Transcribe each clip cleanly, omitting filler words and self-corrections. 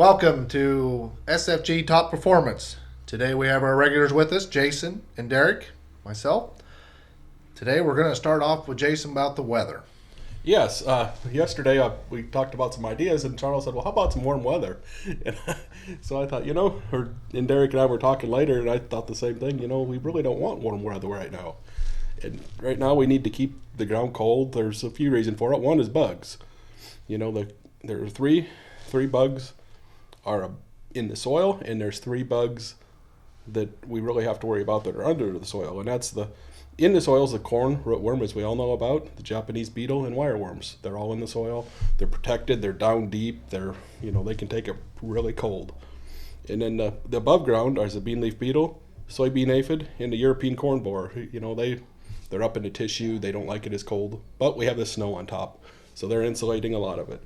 Welcome to SFG Top Performance. Today we have our regulars with us, Jason and Derek, myself. Today we're going to start off with Jason about the weather. Yes, yesterday we talked about some ideas, and Charles said, "Well, how about some warm weather?" And so I thought, and Derek and I were talking later, and I thought the same thing. We really don't want warm weather right now, and right now we need to keep the ground cold. There's a few reasons for it. One is bugs. There are three bugs are in the soil, and there's three bugs that we really have to worry about that are under the soil, and that's in the soil is the corn rootworm, as we all know about, the Japanese beetle, and wireworms. They're all in the soil. They're protected. They're down deep. They can take it really cold. And then the above ground are the bean leaf beetle, soybean aphid, and the European corn borer. They're up in the tissue. They don't like it as cold, but we have the snow on top, so they're insulating a lot of it.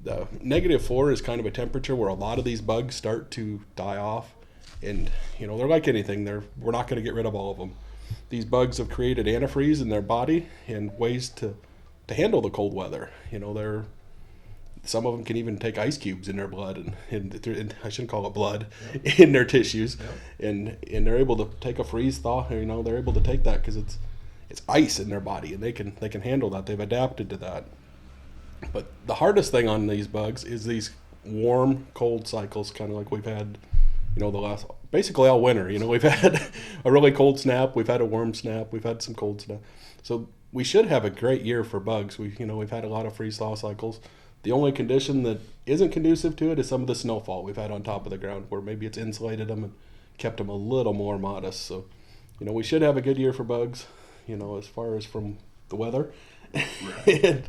The -4 is kind of a temperature where a lot of these bugs start to die off, and they're like anything. We're not going to get rid of all of them. These bugs have created antifreeze in their body and ways to handle the cold weather. Some of them can even take ice cubes in their blood, and I shouldn't call it blood, in their tissues, and they're able to take a freeze thaw. They're able to take that because it's ice in their body, and they can handle that. They've adapted to that. But the hardest thing on these bugs is these warm cold cycles, kind of like we've had, basically all winter. We've had a really cold snap, we've had a warm snap, we've had some cold snap. So we should have a great year for bugs. We've had a lot of freeze thaw cycles. The only condition that isn't conducive to it is some of the snowfall we've had on top of the ground, where maybe it's insulated them and kept them a little more modest. So, we should have a good year for bugs, as far as from the weather. Right. And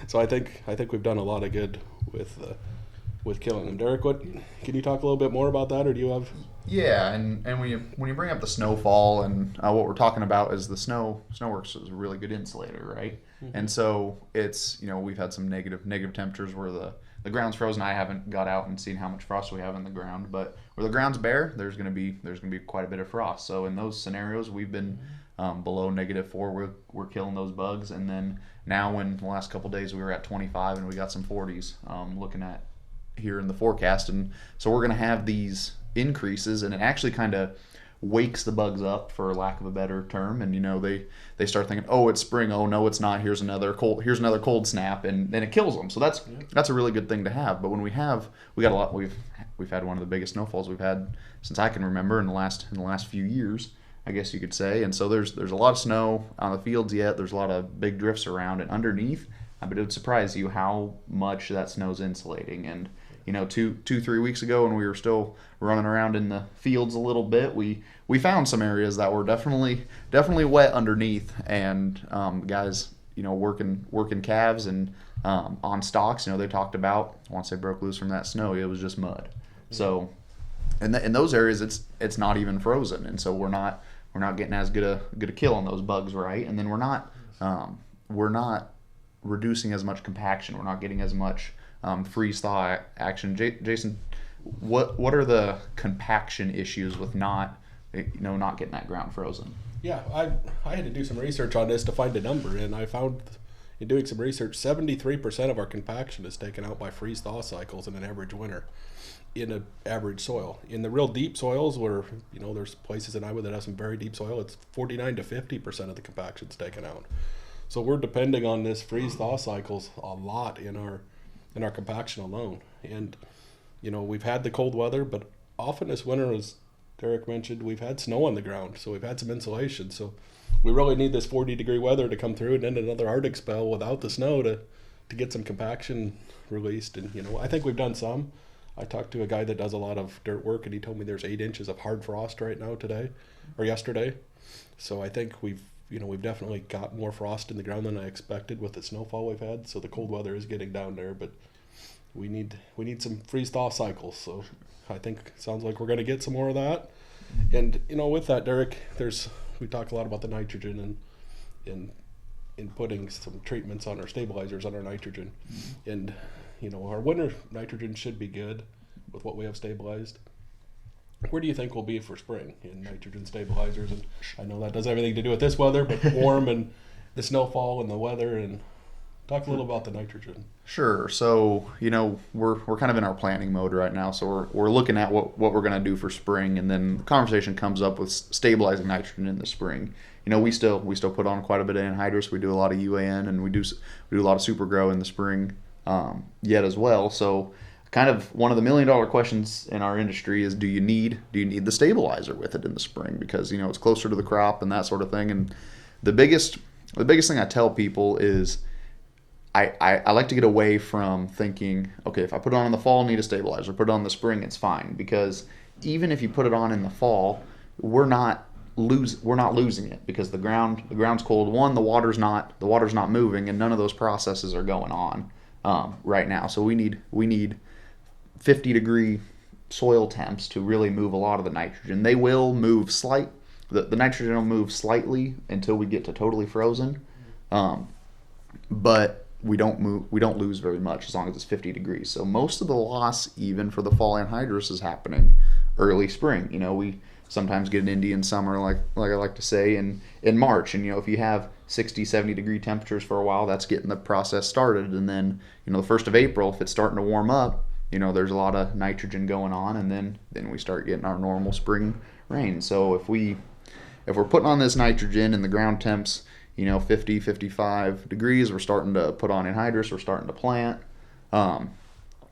so I think we've done a lot of good with killing them. Derek, can you talk a little bit more about that, or do you have? Yeah, and when you bring up the snowfall, and what we're talking about is the snow works as a really good insulator, right? Mm-hmm. And so it's we've had some negative temperatures where the ground's frozen. I haven't got out and seen how much frost we have in the ground, but where the ground's bare, there's gonna be quite a bit of frost. So in those scenarios, we've been below -4. We're killing those bugs, and then now in the last couple of days we were at 25 and we got some 40s looking at here in the forecast, and so we're going to have these increases, and it actually kind of wakes the bugs up, for lack of a better term, and they start thinking, oh, it's spring, oh no it's not, here's another cold snap, and then it kills them. So that's a really good thing to have. But when we got a lot, we've had one of the biggest snowfalls we've had since I can remember in the last few years, I guess you could say. And so there's a lot of snow on the fields yet. There's a lot of big drifts around, and underneath, but it would surprise you how much that snow's insulating. And 3 weeks ago, when we were still running around in the fields a little bit, we found some areas that were definitely wet underneath, and guys working calves and on stalks, they talked about once they broke loose from that snow, it was just mud. So in those areas, it's not even frozen, and so we're not getting as good a kill on those bugs, right? And then we're not reducing as much compaction. We're not getting as much freeze thaw action. Jason, what are the compaction issues with not getting that ground frozen? Yeah, I had to do some research on this to find a number, and I found in doing some research, 73% of our compaction is taken out by freeze thaw cycles in an average winter, in an average soil. In the real deep soils, where there's places in Iowa that have some very deep soil, it's 49 to 50% of the compaction's taken out. So we're depending on this freeze thaw cycles a lot in our compaction alone. And we've had the cold weather, but often this winter, as Derek mentioned, we've had snow on the ground, so we've had some insulation. So we really need this 40-degree weather to come through, and then another Arctic spell without the snow to get some compaction released. And I think we've done some. I talked to a guy that does a lot of dirt work, and he told me there's 8 inches of hard frost right now yesterday. So I think we've definitely got more frost in the ground than I expected with the snowfall we've had. So the cold weather is getting down there, but we need some freeze thaw cycles. So I think it sounds like we're going to get some more of that. And with that, Derek, we talk a lot about the nitrogen and in putting some treatments on our stabilizers on our nitrogen. And our winter nitrogen should be good with what we have stabilized. Where do you think we'll be for spring in nitrogen stabilizers? And I know that does everything to do with this weather, but warm and the snowfall and the weather, and Talk a little about the nitrogen. Sure. So, we're kind of in our planning mode right now. So we're looking at what we're going to do for spring, and then the conversation comes up with stabilizing nitrogen in the spring. We still put on quite a bit of anhydrous. We do a lot of UAN, and we do a lot of super grow in the spring yet as well. So, kind of one of the $1 million questions in our industry is, do you need the stabilizer with it in the spring, because it's closer to the crop and that sort of thing. And the biggest thing I tell people is, I like to get away from thinking, okay, if I put it on in the fall, I need a stabilizer. Put it on in the spring, it's fine. Because even if you put it on in the fall, we're not losing it, because the ground's cold. One, the water's not moving, and none of those processes are going on right now. So we need 50-degree soil temps to really move a lot of the nitrogen. They will move the nitrogen will move slightly until we get to totally frozen, but we don't lose very much as long as it's 50 degrees. So most of the loss, even for the fall anhydrous, is happening early spring. We sometimes get an Indian summer, like I like to say, in March. And if you have 60, 70 degree temperatures for a while, that's getting the process started. And then the 1st of April, if it's starting to warm up, there's a lot of nitrogen going on, and then we start getting our normal spring rain. So if we're putting on this nitrogen and the ground temps 50, 55 degrees, we're starting to put on anhydrous, we're starting to plant.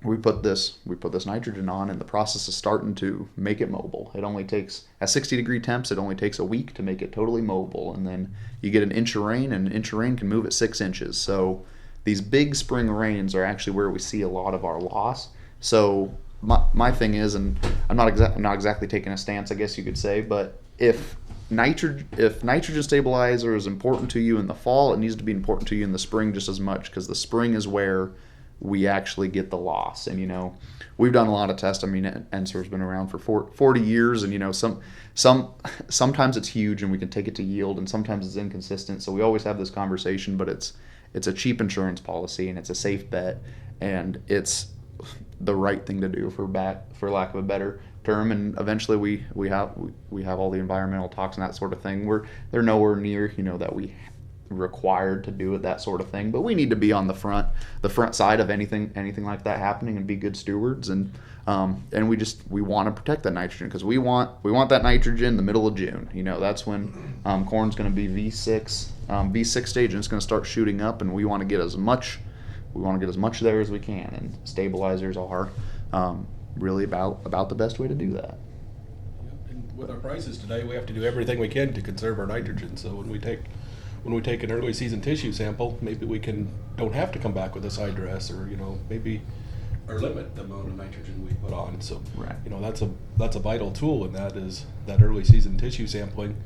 We put this nitrogen on, and the process is starting to make it mobile. It only takes, at 60 degree temps, it only takes a week to make it totally mobile. And then you get an inch of rain, and an inch of rain can move at 6 inches. So these big spring rains are actually where we see a lot of our loss. So my thing is, and I'm not exactly taking a stance, I guess you could say, but if nitrogen stabilizer is important to you in the fall, it needs to be important to you in the spring just as much, because the spring is where we actually get the loss. And we've done a lot of tests. I mean, NSER's been around for 40 years, and sometimes it's huge and we can take it to yield, and sometimes it's inconsistent. So we always have this conversation, but it's a cheap insurance policy, and it's a safe bet, and it's the right thing to do, for lack of a better term. And eventually we have all the environmental talks and that sort of thing. They're nowhere near that we required to do it, that sort of thing, but we need to be on the front side of anything like that happening, and be good stewards. And we want to protect that nitrogen, because we want that nitrogen in the middle of June. That's when corn's going to be V6 stage, and it's going to start shooting up, and we want to get as much there as we can, and stabilizers are really about the best way to do that. And with our prices today, we have to do everything we can to conserve our nitrogen. So when we take an early season tissue sample, maybe we don't have to come back with a side dress, or maybe or limit the amount of nitrogen we put on. So right. That's a vital tool, and that is that early season tissue sampling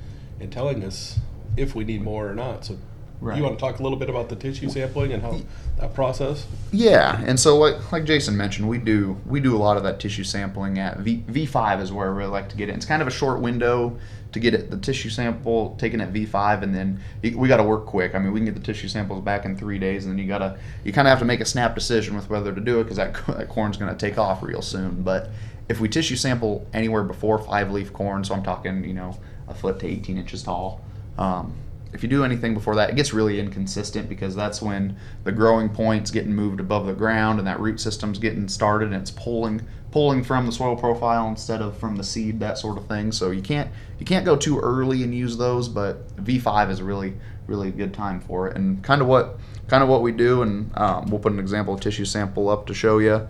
and telling us if we need more or not. So right. You want to talk a little bit about the tissue sampling and how that process? Yeah, and so like Jason mentioned, we do a lot of that tissue sampling at V5 is where we like to get it. It's kind of a short window to get the tissue sample taken at V5, and then we got to work quick. I mean, we can get the tissue samples back in 3 days, and then you kind of have to make a snap decision with whether to do it, because that corn's going to take off real soon. But if we tissue sample anywhere before 5-leaf corn, so I'm talking a foot to 18 inches tall. If you do anything before that, it gets really inconsistent, because that's when the growing point's getting moved above the ground, and that root system's getting started, and it's pulling from the soil profile instead of from the seed, that sort of thing. So you can't go too early and use those, but V5 is a really a good time for it. And kind of what we do, and we'll put an example of tissue sample up to show you.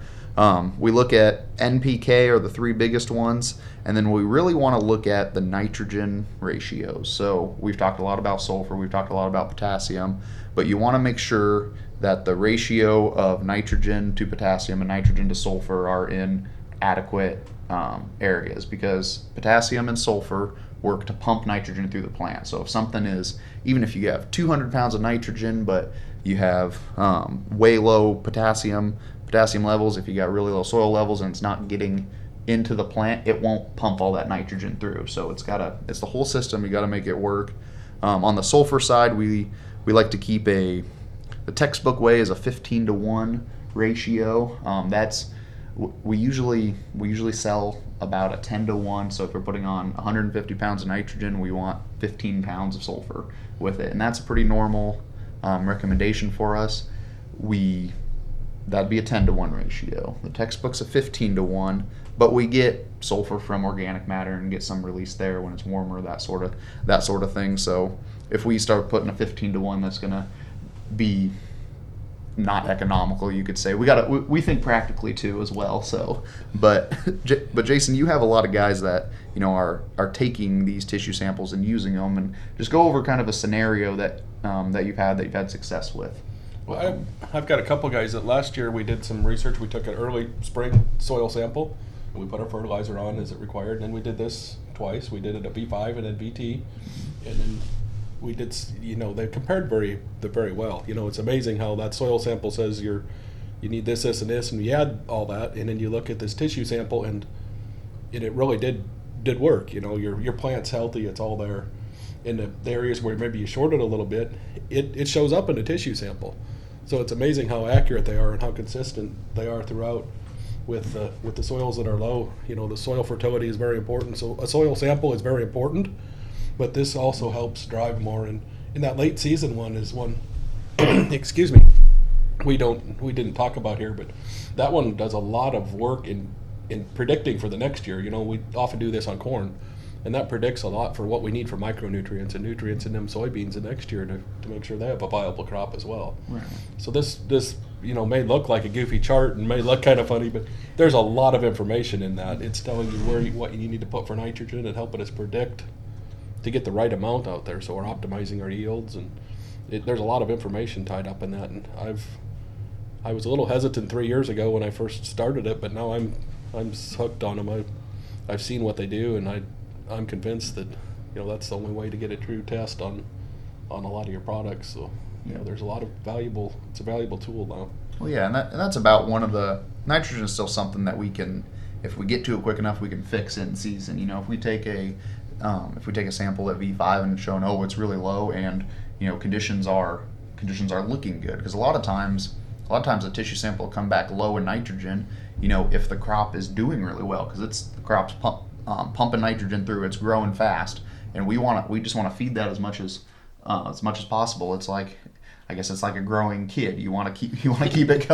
We look at NPK, are the 3 biggest ones, and then we really want to look at the nitrogen ratios. So we've talked a lot about sulfur, we've talked a lot about potassium, but you want to make sure that the ratio of nitrogen to potassium and nitrogen to sulfur are in adequate areas, because potassium and sulfur work to pump nitrogen through the plant. So if something is, even if you have 200 pounds of nitrogen, but you have way low potassium levels, if you got really low soil levels and it's not getting into the plant, it won't pump all that nitrogen through. So it's the whole system. You got to make it work. On the sulfur side, we like to keep the textbook way is a 15-to-1 ratio. We usually sell about a 10-to-1. So if we're putting on 150 pounds of nitrogen, we want 15 pounds of sulfur with it, and that's a pretty normal recommendation for us. that'd be a 10-to-1 ratio. The textbook's a 15-to-1, but we get sulfur from organic matter and get some release there when it's warmer, that sort of thing. So if we start putting a 15-to-1, that's gonna be not economical, you could say. We think practically too as well. So, but Jason, you have a lot of guys that are taking these tissue samples and using them, and just go over kind of a scenario that you've had success with. Well, I've got a couple guys that last year we did some research. We took an early spring soil sample, and we put our fertilizer on as it required. And then we did this twice. We did it at V5 and then VT, and then we did. They compared very well. It's amazing how that soil sample says you need this, and this, and we add all that, and then you look at this tissue sample, and it really did work. Your plant's healthy. It's all there. In the areas where maybe you short it a little bit, it shows up in the tissue sample. So it's amazing how accurate they are and how consistent they are throughout with the soils that are low. The soil fertility is very important. So a soil sample is very important, but this also helps drive more. And in that late season one is one, excuse me, we didn't talk about here, but that one does a lot of work in predicting for the next year. We often do this on corn. And that predicts a lot for what we need for micronutrients and nutrients in them soybeans the next year to make sure they have a viable crop as well. Right. So this may look like a goofy chart and may look kind of funny, but there's a lot of information in that. It's telling you what you need to put for nitrogen and helping us predict to get the right amount out there. So we're optimizing our yields, and there's a lot of information tied up in that. And I was a little hesitant 3 years ago when I first started it, but now I'm hooked on them. I've seen what they do, and I'm convinced that that's the only way to get a true test on a lot of your products. So there's a lot of it's a valuable tool now. Well, yeah, and that's about one of the nitrogen is still something that we can, if we get to it quick enough, we can fix it in season. If we take a sample at V5 and shown it's really low, and conditions are looking good, because a lot of times the tissue sample will come back low in nitrogen. If the crop is doing really well, because the crop's pumping nitrogen through, it's growing fast, and we just want to feed that as much as possible. It's like, I guess it's like a growing kid. You want to keep it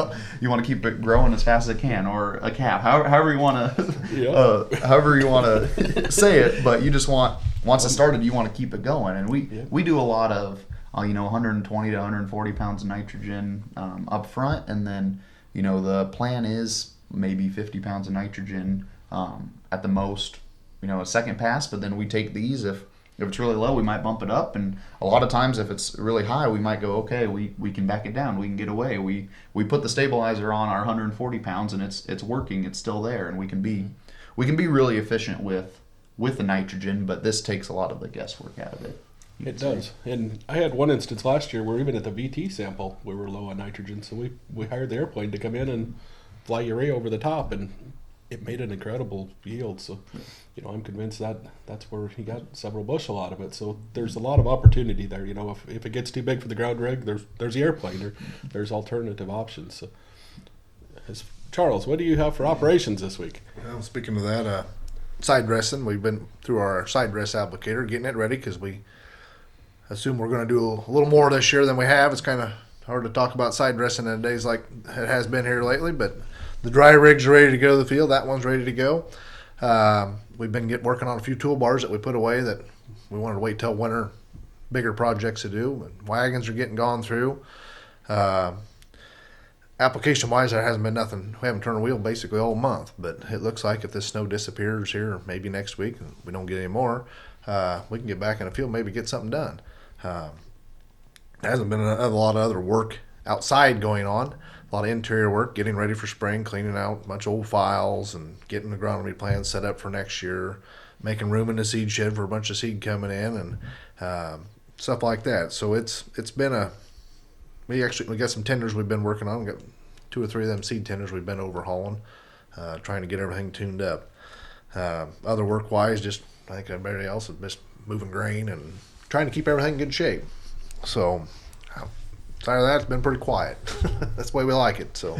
growing as fast as it can, or a calf, however you want to say it. But you just once it started, you want to keep it going. And we do a lot of 120 to 140 pounds of nitrogen up front, and then the plan is maybe 50 pounds of nitrogen at the most, a second pass. But then we take these, if it's really low, we might bump it up, and a lot of times if it's really high, we might go, okay, we can back it down, we can get away. We put the stabilizer on our 140 pounds, and it's working, it's still there, and we can be really efficient with the nitrogen. But this takes a lot of the guesswork out of it. It does. And I had one instance last year where even at the VT sample we were low on nitrogen, so we hired the airplane to come in and fly urea over the top, and it made an incredible yield. So, I'm convinced that's where he got several bushel out of it. So there's a lot of opportunity there. If it gets too big for the ground rig, there's the airplane. There's alternative options. So, Charles, what do you have for operations this week? Well, speaking of that, side dressing, we've been through our side dress applicator, getting it ready, because we assume we're going to do a little more this year than we have. It's kind of hard to talk about side dressing in days like it has been here lately, but the dry rig's ready to go to the field. That one's ready to go. We've been working on a few toolbars that we put away that we wanted to wait till winter, bigger projects to do. And wagons are getting gone through. Application-wise, there hasn't been nothing. We haven't turned a wheel basically all month, but it looks like if this snow disappears here, maybe next week, and we don't get any more, we can get back in the field, maybe get something done. There hasn't been a lot of other work outside going on. A lot of interior work, getting ready for spring, cleaning out a bunch of old files, and getting agronomy plans set up for next year, making room in the seed shed for a bunch of seed coming in, and stuff like that. So it's been we got some tenders we've been working on. We got 2 or 3 of them seed tenders we've been overhauling, trying to get everything tuned up. Other work-wise, just I think everybody else is just moving grain and trying to keep everything in good shape. So, outside of that, it's been pretty quiet. That's the way we like it. So,